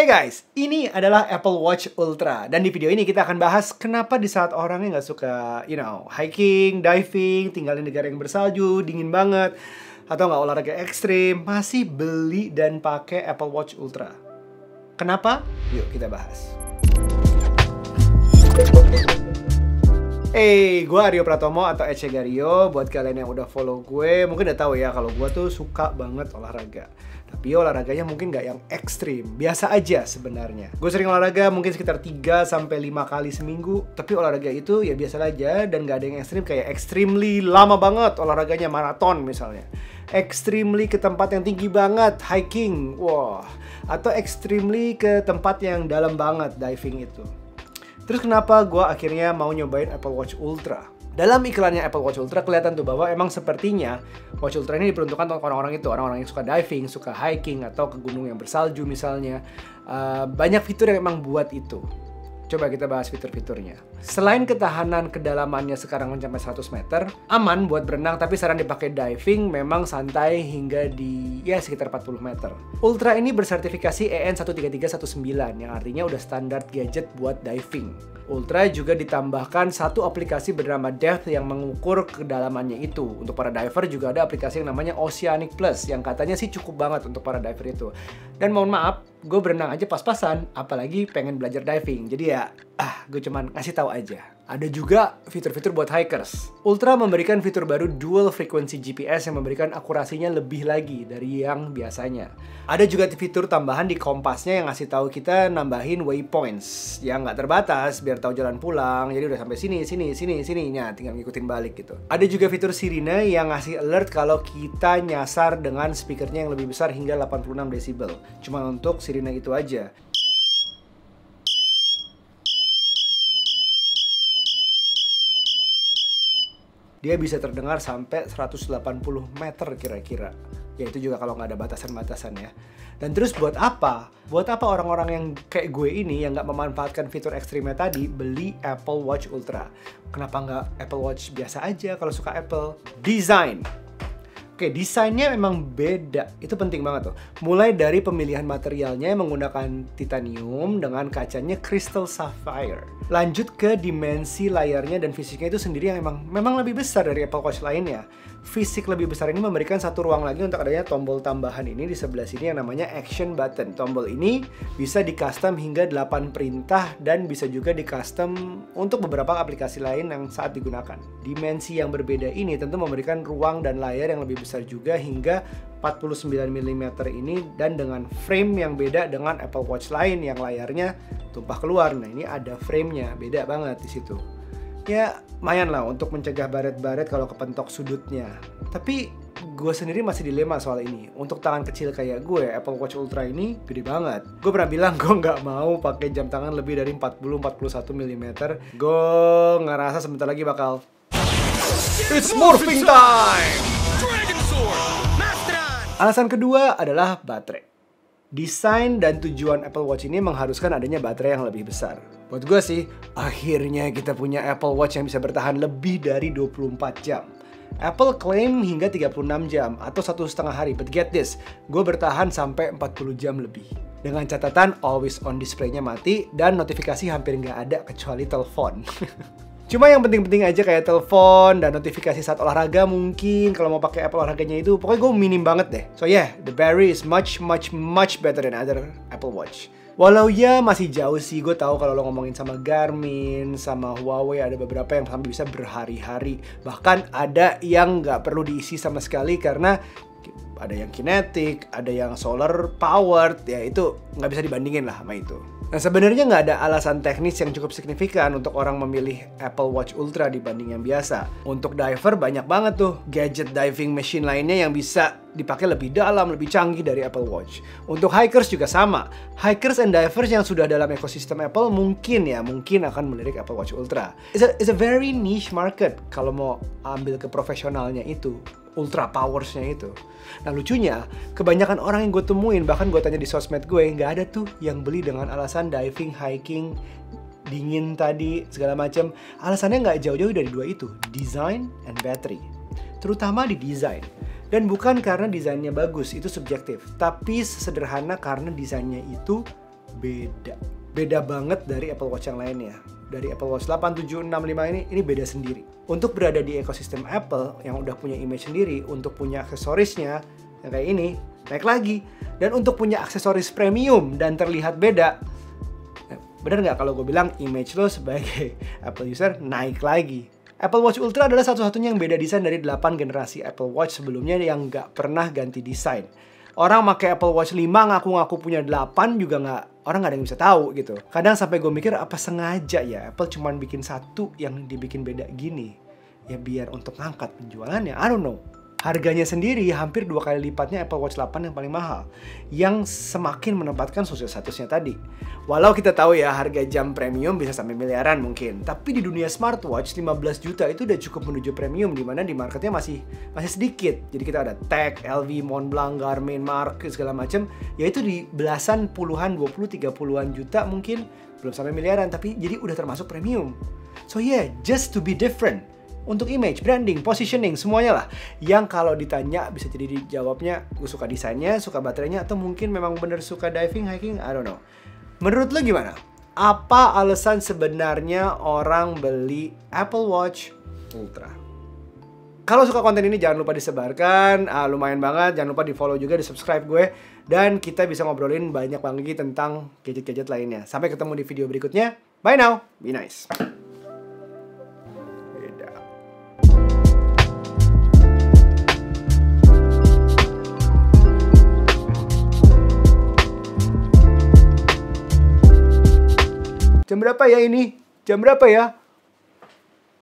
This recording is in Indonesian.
Hey guys, ini adalah Apple Watch Ultra. Dan di video ini kita akan bahas kenapa di saat orangnya nggak suka, hiking, diving, tinggal di negara yang bersalju, dingin banget, atau nggak olahraga ekstrim, masih beli dan pakai Apple Watch Ultra. Kenapa? Yuk kita bahas. Hey, gue Aryo Pratomo atau Ece Gario. Buat kalian yang udah follow gue, mungkin udah tahu ya kalau gue tuh suka banget olahraga. Tapi olahraganya mungkin nggak yang ekstrim, biasa aja sebenarnya. Gue sering olahraga mungkin sekitar 3-5 kali seminggu. Tapi olahraga itu ya biasa aja dan nggak ada yang ekstrim kayak extremely lama banget olahraganya maraton misalnya. Extremely ke tempat yang tinggi banget, hiking, wah. Atau extremely ke tempat yang dalam banget, diving itu. Terus kenapa gue akhirnya mau nyobain Apple Watch Ultra? Dalam iklannya Apple Watch Ultra kelihatan tuh bahwa emang sepertinya Watch Ultra ini diperuntukkan untuk orang-orang itu, orang-orang yang suka diving, suka hiking, atau ke gunung yang bersalju misalnya. Banyak fitur yang emang buat itu. Coba kita bahas fitur-fiturnya. Selain ketahanan kedalamannya sekarang mencapai 100 meter, aman buat berenang tapi saran dipakai diving memang santai hingga di sekitar 40 meter. Ultra ini bersertifikasi EN 13319 yang artinya udah standar gadget buat diving. Ultra juga ditambahkan satu aplikasi bernama Depth yang mengukur kedalamannya itu. Untuk para diver juga ada aplikasi yang namanya Oceanic Plus yang katanya sih cukup banget untuk para diver itu. Dan mohon maaf, gue berenang aja pas-pasan, apalagi pengen belajar diving. Jadi ya, gue cuman ngasih tahu aja. Ada juga fitur-fitur buat hikers. Ultra memberikan fitur baru Dual Frequency GPS yang memberikan akurasinya lebih lagi dari yang biasanya. Ada juga fitur tambahan di kompasnya yang ngasih tahu kita nambahin waypoints yang nggak terbatas biar tahu jalan pulang. Jadi udah sampai sini, nah tinggal ngikutin balik gitu. Ada juga fitur sirine yang ngasih alert kalau kita nyasar dengan speakernya yang lebih besar hingga 86 desibel. Cuma untuk sirine itu aja. Dia bisa terdengar sampai 180 meter kira-kira. Ya itu juga kalau nggak ada batasan-batasan ya. Dan terus buat apa? Buat apa orang-orang yang kayak gue ini yang nggak memanfaatkan fitur ekstrimnya tadi beli Apple Watch Ultra? Kenapa nggak Apple Watch biasa aja kalau suka Apple? Desain. Oke, desainnya memang beda. Itu penting banget tuh. Mulai dari pemilihan materialnya yang menggunakan titanium dengan kacanya crystal sapphire. Lanjut ke dimensi layarnya dan fisiknya itu sendiri yang memang lebih besar dari Apple Watch lainnya. Fisik lebih besar ini memberikan satu ruang lagi untuk adanya tombol tambahan ini di sebelah sini yang namanya action button. Tombol ini bisa di-custom hingga 8 perintah dan bisa juga di-custom untuk beberapa aplikasi lain yang saat digunakan. Dimensi yang berbeda ini tentu memberikan ruang dan layar yang lebih besar juga hingga 49 mm ini dan dengan frame yang beda dengan Apple Watch lain yang layarnya tumpah keluar. Nah, ini ada framenya, beda banget di situ. Ya, lumayan lah untuk mencegah baret-baret kalau kepentok sudutnya. Tapi gue sendiri masih dilema soal ini. Untuk tangan kecil kayak gue, Apple Watch Ultra ini gede banget. Gue pernah bilang gue nggak mau pakai jam tangan lebih dari 40-41 mm. Gue ngerasa sebentar lagi bakal It's morphing time! Alasan kedua adalah baterai. Desain dan tujuan Apple Watch ini mengharuskan adanya baterai yang lebih besar. Buat gue sih, akhirnya kita punya Apple Watch yang bisa bertahan lebih dari 24 jam. Apple klaim hingga 36 jam atau 1,5 hari. But get this, gue bertahan sampai 40 jam lebih. Dengan catatan always on display-nya mati dan notifikasi hampir nggak ada kecuali telepon. Cuma yang penting-penting aja kayak telepon dan notifikasi saat olahraga mungkin kalau mau pakai Apple olahraganya itu pokoknya gue minim banget deh. So yeah, the battery is much better than other Apple Watch. Walau ya masih jauh sih, gue tahu kalau lo ngomongin sama Garmin, sama Huawei ada beberapa yang sampai bisa berhari-hari. Bahkan ada yang nggak perlu diisi sama sekali karena ada yang kinetic, ada yang solar powered, ya itu nggak bisa dibandingin lah sama itu. Nah sebenarnya nggak ada alasan teknis yang cukup signifikan untuk orang memilih Apple Watch Ultra dibanding yang biasa. Untuk diver banyak banget tuh gadget diving machine lainnya yang bisa dipakai lebih dalam, lebih canggih dari Apple Watch. Untuk hikers juga sama. Hikers and divers yang sudah dalam ekosistem Apple mungkin akan melirik Apple Watch Ultra. It's a very niche market kalau mau ambil ke profesionalnya itu. Ultra powersnya itu. Nah lucunya, kebanyakan orang yang gue temuin, bahkan gue tanya di sosmed gue, nggak ada tuh yang beli dengan alasan diving, hiking, dingin tadi, segala macam. Alasannya nggak jauh-jauh dari dua itu, design and battery. Terutama di design. Dan bukan karena desainnya bagus, itu subjektif. Tapi sederhana karena desainnya itu beda. Beda banget dari Apple Watch yang lainnya. Dari Apple Watch 8, 7, 6, 5 ini beda sendiri. Untuk berada di ekosistem Apple yang udah punya image sendiri, untuk punya aksesorisnya yang kayak ini, naik lagi. Dan untuk punya aksesoris premium dan terlihat beda, bener nggak kalau gue bilang image lo sebagai Apple user naik lagi? Apple Watch Ultra adalah satu-satunya yang beda desain dari 8 generasi Apple Watch sebelumnya yang nggak pernah ganti desain. Orang pakai Apple Watch 5 ngaku-ngaku punya 8 juga orang nggak ada yang bisa tahu gitu. Kadang sampai gue mikir apa sengaja ya Apple cuman bikin satu yang dibikin beda gini. Ya biar untuk ngangkat penjualannya, I don't know. Harganya sendiri hampir 2 kali lipatnya Apple Watch 8 yang paling mahal. Yang semakin menempatkan social statusnya tadi. Walau kita tahu ya harga jam premium bisa sampai miliaran mungkin. Tapi di dunia smartwatch 15 juta itu udah cukup menuju premium. Dimana di marketnya masih sedikit. Jadi kita ada Tag, LV, Montblanc, Garmin, Mark, segala macam. Yaitu di belasan, puluhan, 20, 30-an juta mungkin. Belum sampai miliaran tapi jadi udah termasuk premium. So yeah, just to be different. Untuk image, branding, positioning, semuanya lah. Yang kalau ditanya bisa jadi dijawabnya gue suka desainnya, suka baterainya, atau mungkin memang bener suka diving, hiking, I don't know. Menurut lo gimana? Apa alasan sebenarnya orang beli Apple Watch Ultra? Kalau suka konten ini jangan lupa disebarkan, lumayan banget. Jangan lupa di follow juga, di subscribe gue. Dan kita bisa ngobrolin banyak lagi tentang gadget-gadget lainnya. Sampai ketemu di video berikutnya. Bye now, be nice. Jam berapa ya ini? Jam berapa ya?